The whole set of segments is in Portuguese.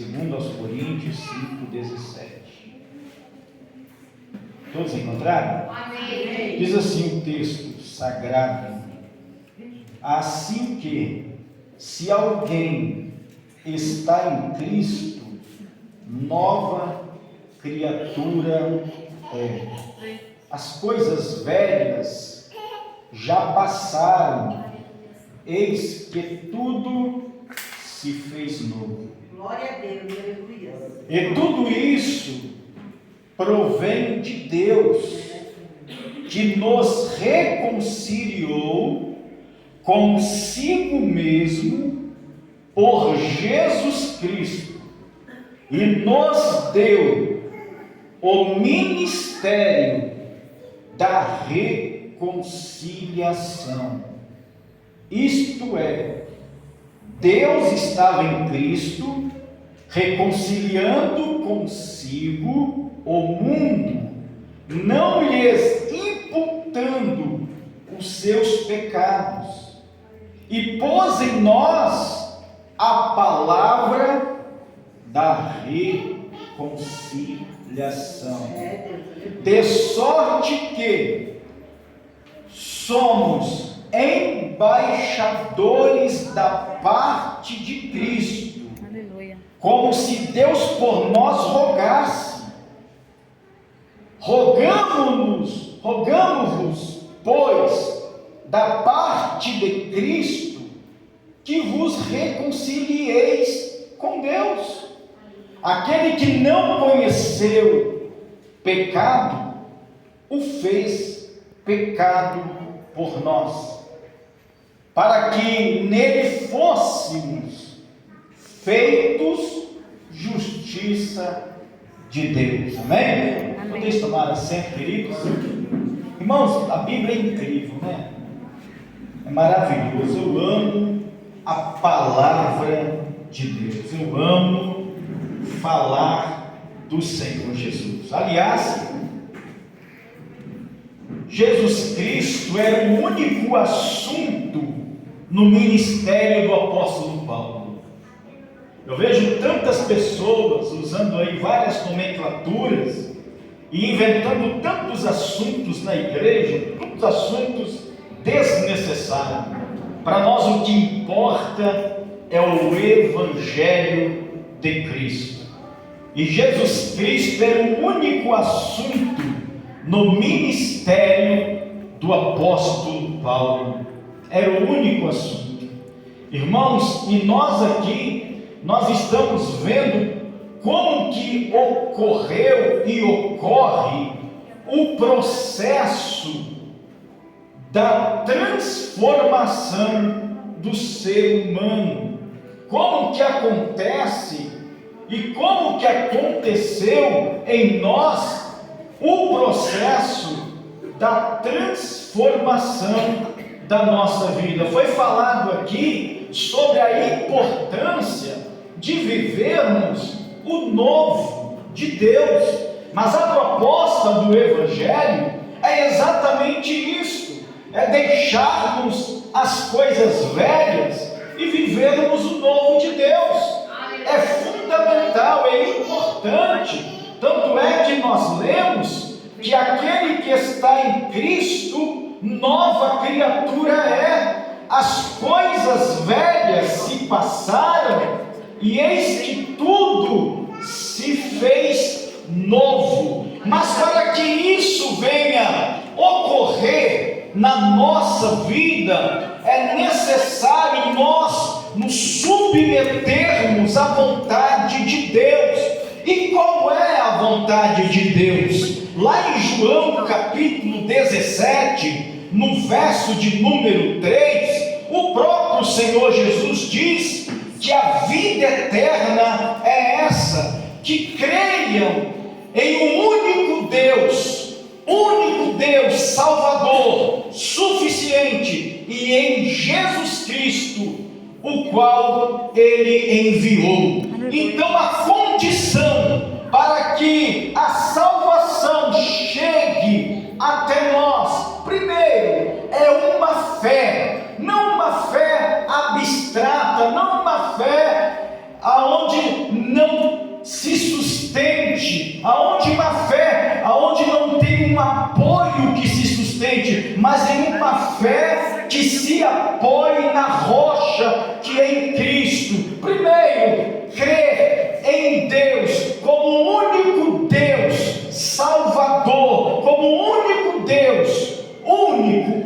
Segundo aos Coríntios 5:17. Todos encontraram? Amém. Diz assim o texto sagrado: assim que, se alguém está em Cristo, nova criatura é. As coisas velhas já passaram, eis que tudo se fez novo. Glória a Deus, aleluia. E tudo isso provém de Deus, que nos reconciliou consigo mesmo por Jesus Cristo e nos deu o ministério da reconciliação. Isto é, Deus estava em Cristo, reconciliando consigo o mundo, não lhes imputando os seus pecados, e pôs em nós a palavra da reconciliação, de sorte que somos embaixadores da parte de Cristo, Aleluia. como se Deus por nós rogasse. Rogamo-vos, pois, da parte de Cristo, que vos reconcilieis com Deus. Aquele que não conheceu pecado, o fez pecado por nós, para que nele fôssemos feitos justiça de Deus. Amém? Podem tomar assento, queridos? Irmãos, a Bíblia é incrível, né? É maravilhoso. Eu amo a palavra de Deus. Eu amo falar do Senhor Jesus. Aliás, Jesus Cristo era o único assunto no ministério do apóstolo Paulo. Eu vejo tantas pessoas usando aí várias nomenclaturas e inventando tantos assuntos na igreja, tantos assuntos desnecessários. Para nós o que importa é o Evangelho de Cristo. E Jesus Cristo era o único assunto no ministério do apóstolo Paulo. Era o único assunto. Irmãos, e nós aqui, nós estamos vendo como que ocorreu e ocorre o processo da transformação do ser humano. Como que acontece e como que aconteceu em nós o processo da transformação da nossa vida. Foi falado aqui sobre a importância de vivermos o novo de Deus, mas a proposta do Evangelho é exatamente isso: é deixarmos as coisas velhas e vivermos o novo de Deus. É fundamental, é importante. Tanto é que nós lemos que aquele que está em Cristo, nova criatura é. As coisas velhas se passaram e eis que tudo se fez novo. Mas para que isso venha ocorrer na nossa vida, é necessário nós nos submetermos à vontade de Deus. E qual é a vontade de Deus? Lá em João capítulo 17, no verso de número 3, o próprio Senhor Jesus diz que a vida eterna é essa: que creiam em um único Deus Salvador, suficiente, e em Jesus Cristo, o qual Ele enviou. Então a condição para que a salvação chegue até nós, primeiro, é uma fé, não uma fé abstrata, não uma fé aonde não aonde uma fé, aonde não tem um apoio que se sustente, mas em uma fé que se apoie na rocha que é em Cristo. Primeiro, crer em Deus como o único Deus Salvador, como o único Deus, único,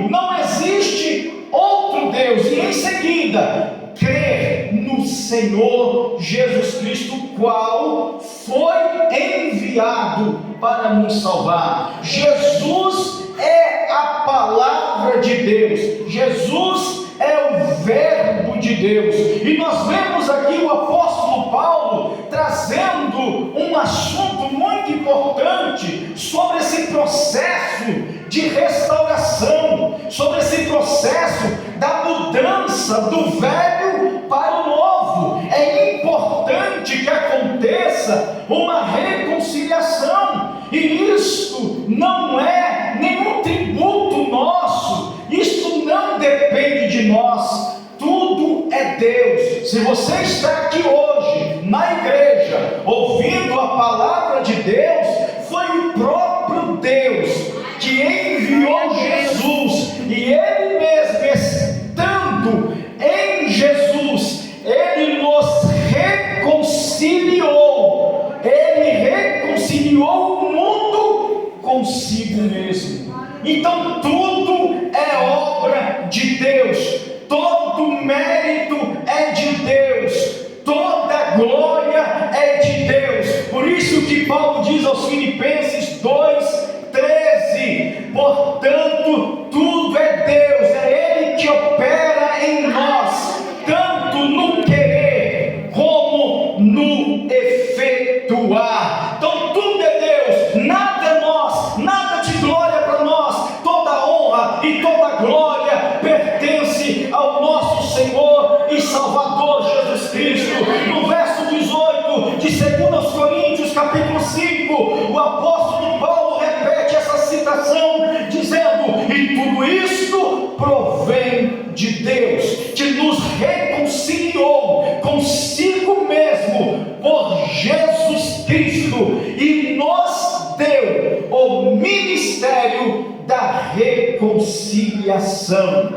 não existe outro Deus. E em seguida, crer no Senhor Jesus Cristo, qual foi enviado para nos salvar. Jesus é a palavra de Deus, Jesus é o verbo de Deus. E nós vemos aqui o apóstolo Paulo trazendo um assunto muito importante sobre esse processo de restauração, sobre esse processo da mudança do velho para o novo. É importante que aconteça uma reconciliação, e isto não é nenhum tributo nosso, isto não depende de nós, tudo é Deus. Se você está aqui hoje na igreja ouvindo a palavra de Deus, foi o próprio Deus que enviou Jesus, e Ele mesmo, estando em Jesus, Ele nos reconciliou, Ele reconciliou o mundo consigo mesmo. Então tudo é obra de Deus, todo mérito é de Deus, toda glória é de Deus. Por isso que Paulo diz aos Filipenses 2:13: portanto, tudo é Deus, é Ele que opera em nós, tanto no querer como no efetuar. Então tudo é Deus, nada é nós, nada de glória para nós, toda honra e toda glória pertence ao nosso Senhor e Salvador Jesus Cristo. No verso 18 de 2 Coríntios capítulo 5, o apóstolo Paulo repete essa citação, dizendo: e tudo isto provém de Deus, que nos reconciliou consigo mesmo por Jesus Cristo e nos deu o ministério da reconciliação.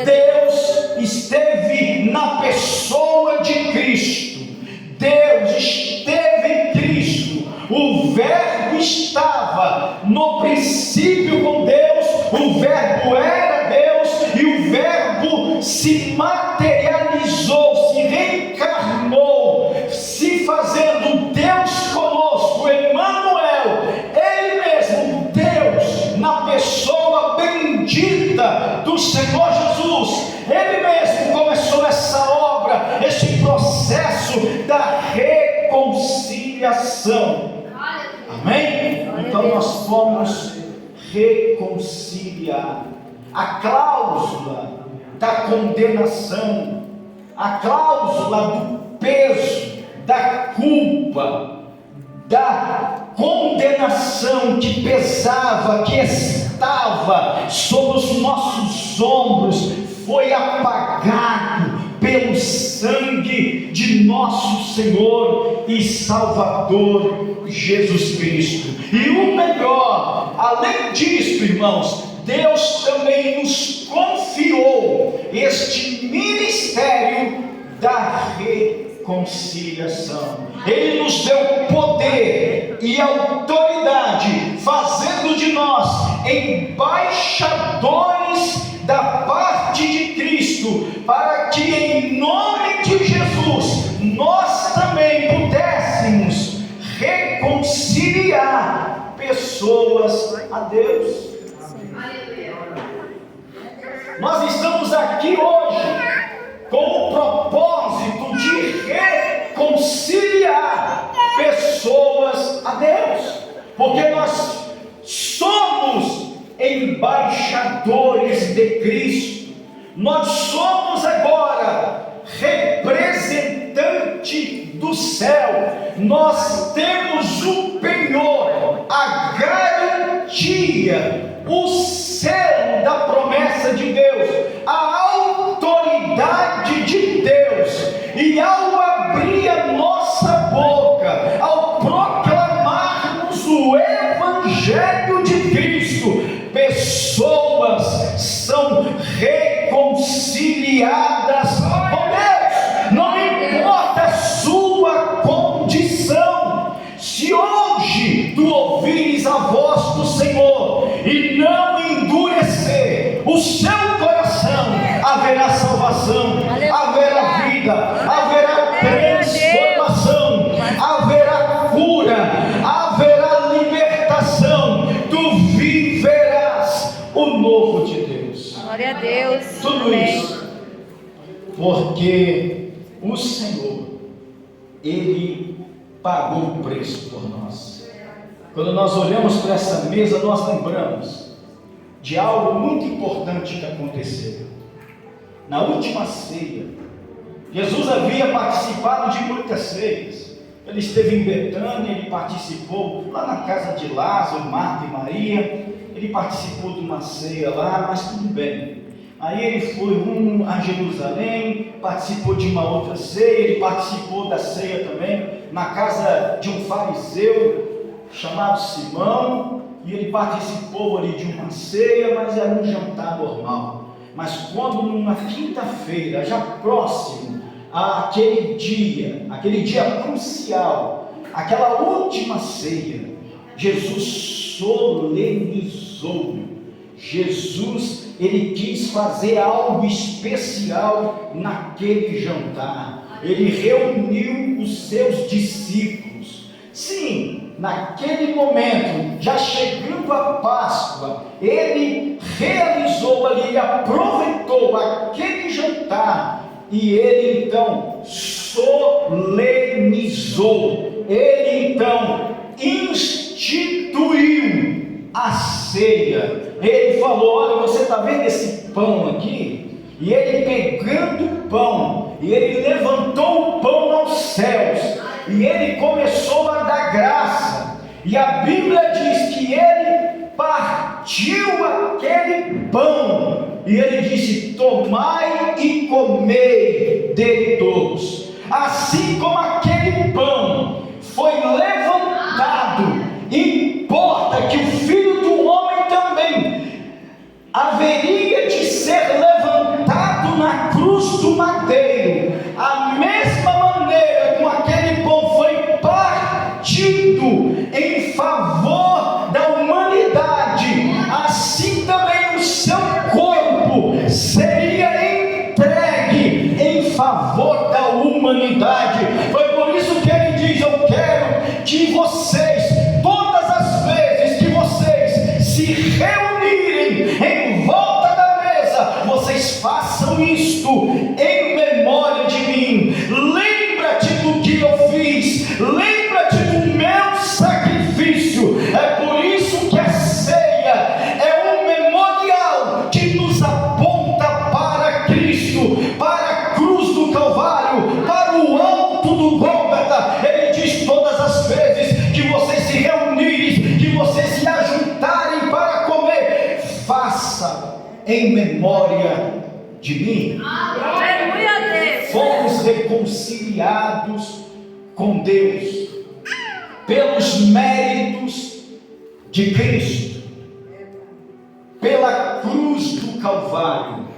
Deus esteve na pessoa de Cristo, Deus esteve em Cristo, o verbo estava no princípio com Deus, o verbo era Deus, e o verbo se materializou, se reencarnou, se fazendo Deus conosco, Emmanuel, Ele mesmo, Deus, na pessoa bendita do Senhor Jesus. Ele mesmo começou essa obra, esse processo da reconciliação. Amém? Então nós fomos reconciliar. A cláusula da condenação, a cláusula do peso, da culpa, da condenação que pesava, que estava sobre os nossos ombros, foi apagado pelo sangue de nosso Senhor e Salvador Jesus Cristo. E o melhor, além disso, irmãos, Deus também nos confiou este ministério da reconciliação. Ele nos deu poder e autoridade, fazendo de nós embaixadores da parte de Cristo, para que em nome de Jesus nós também pudéssemos reconciliar pessoas a Deus. Nós estamos aqui hoje com o propósito de reconciliar pessoas a Deus, porque nós somos embaixadores de Cristo, nós somos agora representante do céu, nós temos o penhor, a garantia, o selo da promessa de Deus, a autoridade de Deus, e ao abrir a nossa boca, ao proclamar aliadas com Deus. Não importa a sua condição. Se hoje tu ouvires a voz do Senhor e não endurecer o seu coração, haverá salvação, haverá vida, haverá transformação, haverá cura, haverá libertação. Tu viverás o novo de Deus. Glória a Deus. Tudo Amém. isso porque o Senhor, Ele pagou o preço por nós. Quando nós olhamos para essa mesa, nós lembramos de algo muito importante que aconteceu. Na última ceia, Jesus havia participado de muitas ceias. Ele esteve em Betânia, ele participou lá na casa de Lázaro, Marta e Maria. Ele participou de uma ceia lá, mas tudo bem. Aí ele foi rumo a Jerusalém, participou de uma outra ceia, ele participou da ceia também na casa de um fariseu chamado Simão, e ele participou ali de uma ceia, mas era um jantar normal. Mas quando numa quinta-feira, já próximo àquele dia crucial, aquela última ceia, Jesus solenizou. Jesus, ele quis fazer algo especial naquele jantar. Ele reuniu os seus discípulos. Sim, naquele momento, já chegando a Páscoa, ele realizou ali, ele aproveitou aquele jantar e ele então solenizou. Ele então instituiu a ceia. Ele falou: olha, você está vendo esse pão aqui? E ele pegando o pão, e ele levantou o pão aos céus, e ele começou a dar graça, e a Bíblia diz que ele partiu aquele pão, e ele disse: tomai e comei dele todos. Assim como aquele pão foi levantado, importa que o Filho do Homem também haveria de ser levantado na cruz do madeiro. A mesma maneira como aquele pão foi partido em favor da humanidade, assim também o seu corpo seria entregue em favor da humanidade. Foi por isso que ele diz: eu quero que vocês, todas as vezes que vocês se reunirem em volta da mesa, vocês façam isto em memória de mim. Lembra-te do que eu fiz, lembra-te do meu sacrifício. É por isso que a ceia é um memorial que nos aponta para Cristo, para a cruz do Calvário, para o alto do Gólgota. Ele diz: todas as vezes que vocês se reunirem, que vocês se ajuntarem para comer, faça em memória de mim. Aleluia a Deus. Fomos reconciliados com Deus pelos méritos de Cristo, pela cruz do Calvário.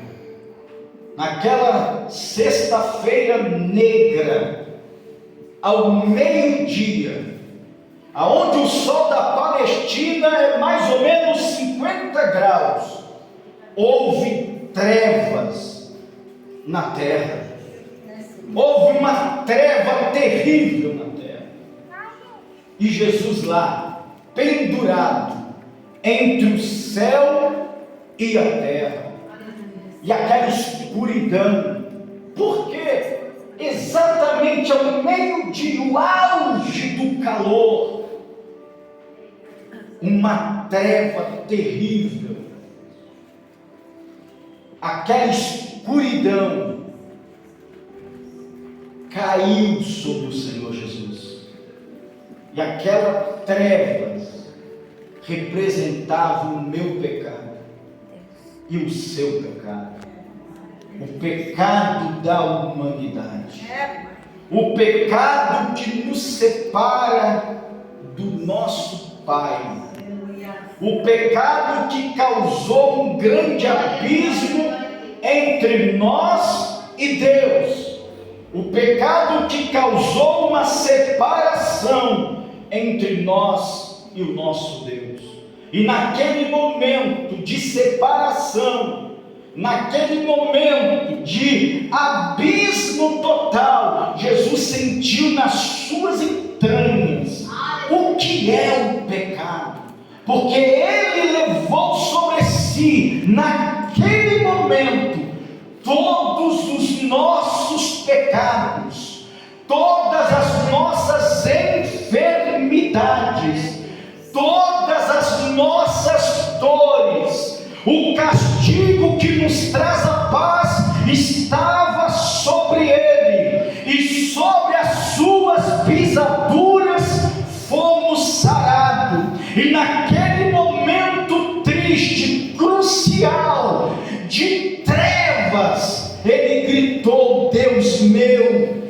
Naquela sexta-feira negra, ao meio-dia, aonde o sol da Palestina é mais ou menos 50 graus, houve trevas na terra. Houve uma treva terrível na terra. E Jesus lá, pendurado entre o céu e a terra, e aquela escuridão. Por quê? Exatamente ao meio-dia, o auge do calor, uma treva terrível, aquela escuridão caiu sobre o Senhor Jesus, e aquela treva representava o meu pecado e o seu pecado, o pecado da humanidade, o pecado que nos separa do nosso Pai, o pecado que causou um grande abismo entre nós e Deus. O pecado que causou uma separação entre nós e o nosso Deus. E naquele momento de separação, naquele momento de abismo total, Jesus sentiu nas suas entranhas o que é o pecado. Porque Ele levou sobre si, naquele momento, todos os nossos pecados, todas as nossas enfermidades, todas as nossas dores. O castigo que nos traz a paz estava sobre Ele, e sobre as suas pisaduras fomos sarados. E naquele momento triste, crucial, de trevas, Ele gritou: Deus meu,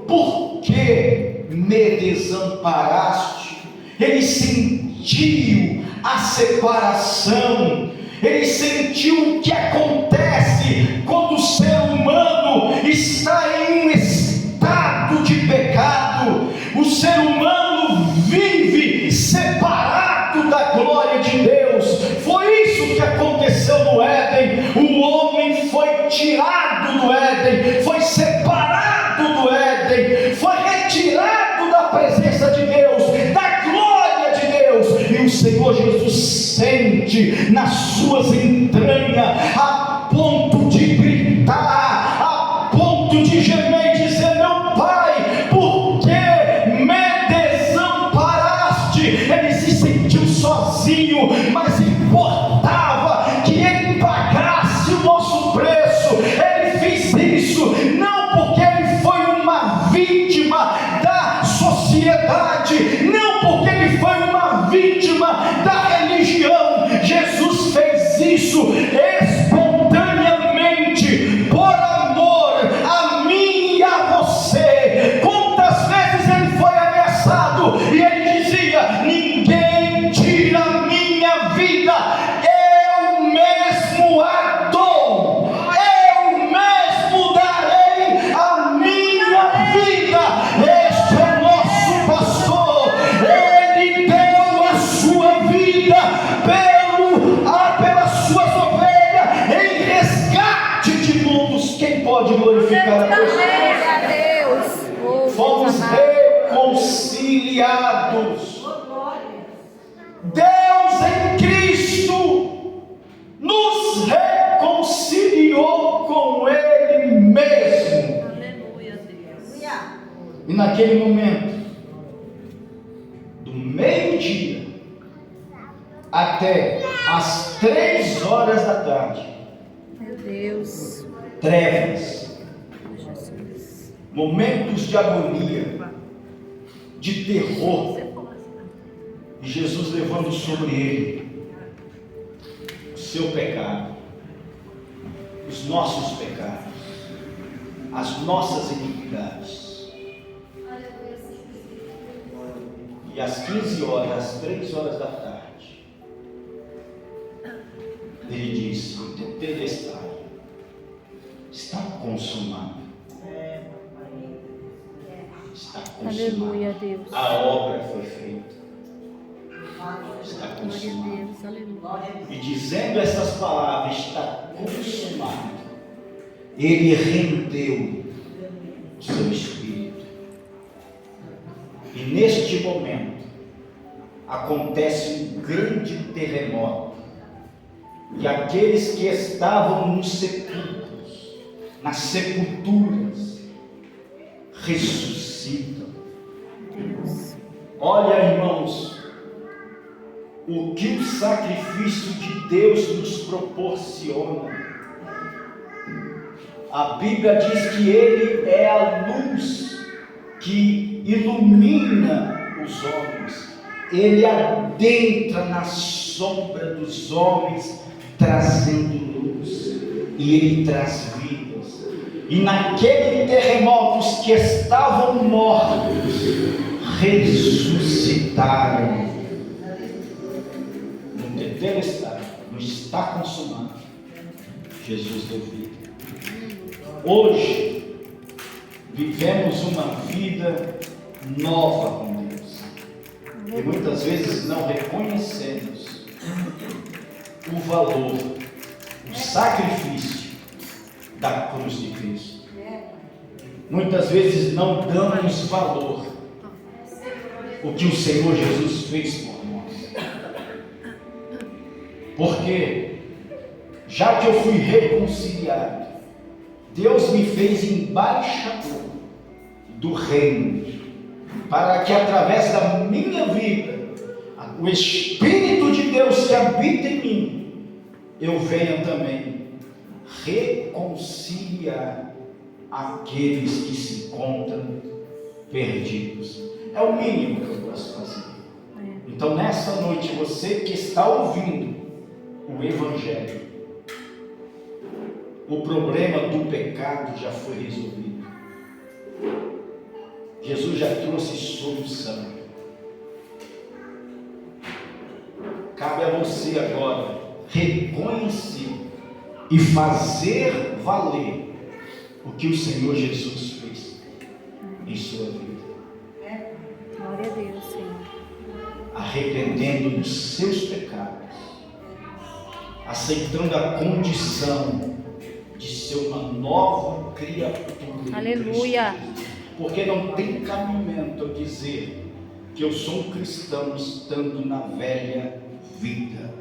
por que me desamparaste? Ele sentiu a separação, ele sentiu o que acontece quando o ser humano está em um estado de pecado. O ser humano vive separado da glória de Deus. Foi isso que aconteceu no Éden. O homem foi tirado do Éden, foi separado do Éden, foi retirado da presença de Deus, da glória de Deus. E o Senhor Jesus sente nas suas entranhas, a ponto de gritar, a ponto de gemer e dizer: meu Pai, por que me desamparaste? Ele se sentiu sozinho, mas importava que Ele pagasse o nosso preço. Ele fez isso não porque Ele foi uma vítima da sociedade, não porque Ele foi uma vítima da religião. Jesus fez isso espontaneamente, por amor a mim e a você. Quantas vezes Ele foi ameaçado e Ele dizia: ninguém tira a minha vida, eu mesmo a dou, eu mesmo darei a minha vida. Este é o nosso pastor, Ele deu a sua vida pelas suas ovelhas, em resgate de mundos. Quem pode glorificar a Deus? Glória a Deus. Oh, Fomos Deus amado. reconciliados. Deus em Cristo nos reconciliou com Ele mesmo. Aleluia, Deus. E naquele momento, do meio-dia até as 3 horas da tarde, Meu Deus. trevas, Jesus. momentos de agonia, de terror, e Jesus levando sobre Ele o seu pecado, os nossos pecados, as nossas iniquidades. E às 15 horas, às 3 horas da tarde, Ele disse: Tetelestai, está consumado. Está consumado. Aleluia, Deus. A obra foi feita. Está Glória a consumado. Deus. Aleluia. E dizendo essas palavras, está consumado, Ele rendeu o seu espírito. E neste momento acontece um grande terremoto, e aqueles que estavam nos sepulcros, nas sepulturas, ressuscitam. Olha, irmãos, o que o sacrifício de Deus nos proporciona. A Bíblia diz que Ele é a luz que ilumina os homens. Ele adentra na sombra dos homens, trazendo luz. E Ele traz vidas. E naquele terremoto, os que estavam mortos ressuscitaram. Não está consumado. Jesus deu vida. Hoje, vivemos uma vida nova com Deus. E muitas vezes não reconhecemos o valor, o sacrifício da cruz de Cristo. Muitas vezes não damos valor o que o Senhor Jesus fez por nós. Porque, já que eu fui reconciliado, Deus me fez embaixador do reino, para que através da minha vida, o Espírito de Deus que habita em mim, eu venha também reconciliar aqueles que se encontram perdidos. É o mínimo que eu posso fazer. Então, nessa noite, você que está ouvindo o Evangelho, o problema do pecado já foi resolvido. Jesus já trouxe solução. Cabe a você agora reconhecer e fazer valer o que o Senhor Jesus fez em sua vida. Glória a Deus, Senhor. Arrependendo dos seus pecados, aceitando a condição de ser uma nova criatura. Aleluia. Porque não tem cabimento eu dizer que eu sou um cristão estando na velha vida.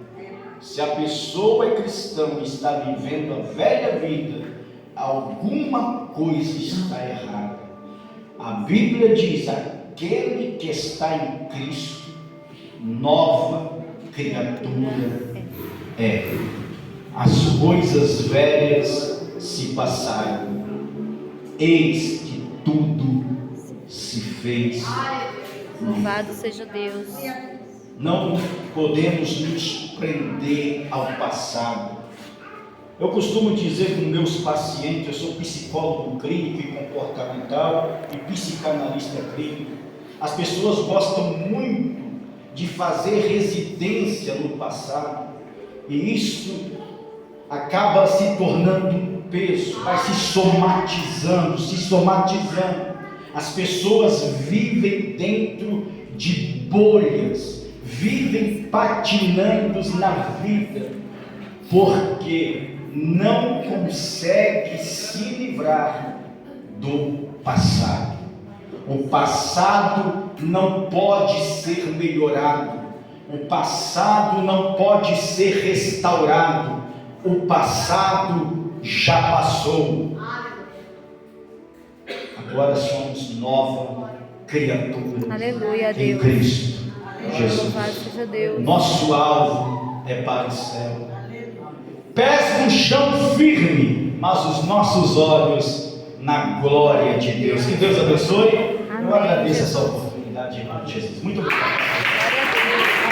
Se a pessoa é cristã e está vivendo a velha vida, alguma coisa está errada. A Bíblia diz: aquele que está em Cristo, nova criatura é. As coisas velhas se passaram, eis que tudo se fez. Louvado seja Deus. Não podemos nos prender ao passado. Eu costumo dizer com meus pacientes, eu sou psicólogo clínico e comportamental e psicanalista clínico. As pessoas gostam muito de fazer residência no passado, e isso acaba se tornando um peso, vai se somatizando. As pessoas vivem dentro de bolhas, vivem patinando na vida, porque não consegue se livrar do passado. O passado não pode ser melhorado, o passado não pode ser restaurado, o passado já passou. Agora somos nova criatura. Aleluia, em Deus. Cristo Jesus. Louvado seja Deus. Nosso alvo é para o céu. Pés no chão firme, mas os nossos olhos na glória de Deus. Que Deus abençoe. Eu agradeço essa oportunidade, irmão Jesus. Muito obrigado.